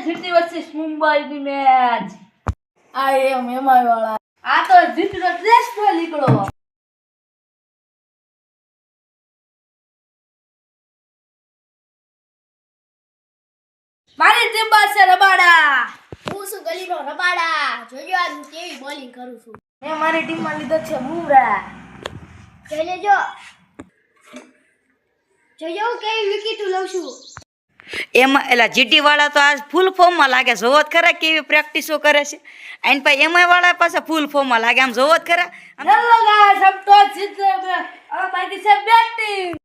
City versus મુંબઈની match. આ એમ એમાં વાળા આ તો જીતનો ડ્રેસ તો નીકળો. મારી ટીમ પાસે રબાડા. હું શું ગલીનો રબાડા જોજો આજ હું કેવી બોલિંગ કરું છું. મેં મારી ટીમમાં લીધો છે બુમરાહ. જોઈ લેજો કેવી વિકેટ લઉં છું. એમાં એલા જીટી વાળા તો આજ ફૂલ ફોર્મમાં લાગે. જોવો જ ખરા કેવી પ્રેક્ટિસો કરે છે. આઈને પછી એમાં વાળા પાછા ફૂલ ફોર્મમાં લાગે. આમ જોવો જ ખરા. હેલો ગાઈસ, हम टॉस जीत गए. अब बाकी से बैटिंग.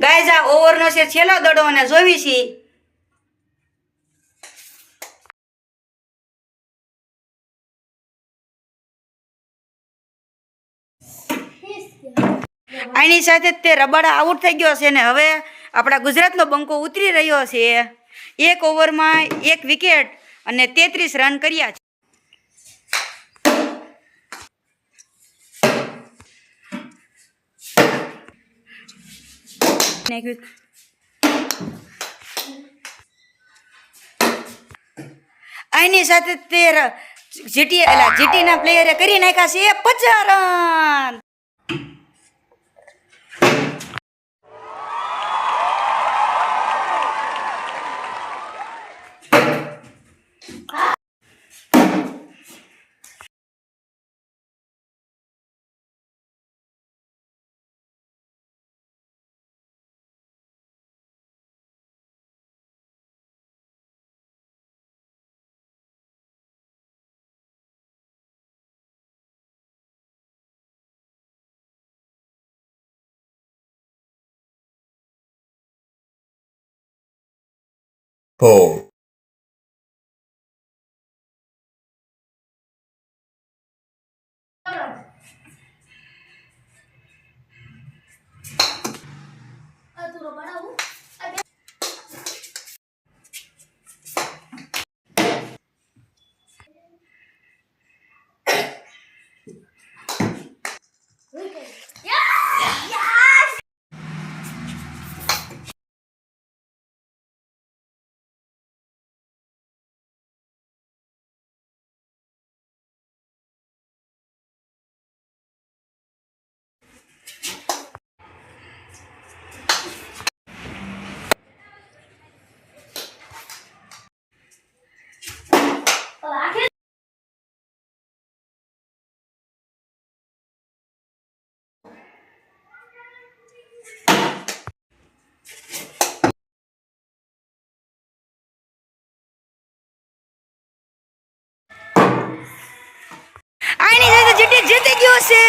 ગાઈઝ આ ઓવરનો છે છેલ્લો દડો અને જોવી છે. આની સાથે તે રબાડા આઉટ થઈ ગયો છે ને હવે આપણા ગુજરાતનો બંકો ઉતરી રહ્યો છે. એક ઓવરમાં 1 વિકેટ અને 33 રન કર્યા છે. આની સાથે તે જીટીના પ્લેયરે કરી નાખ્યા છે 50 રન. Four. આની સાથે જીટી જીતી ગયો છે.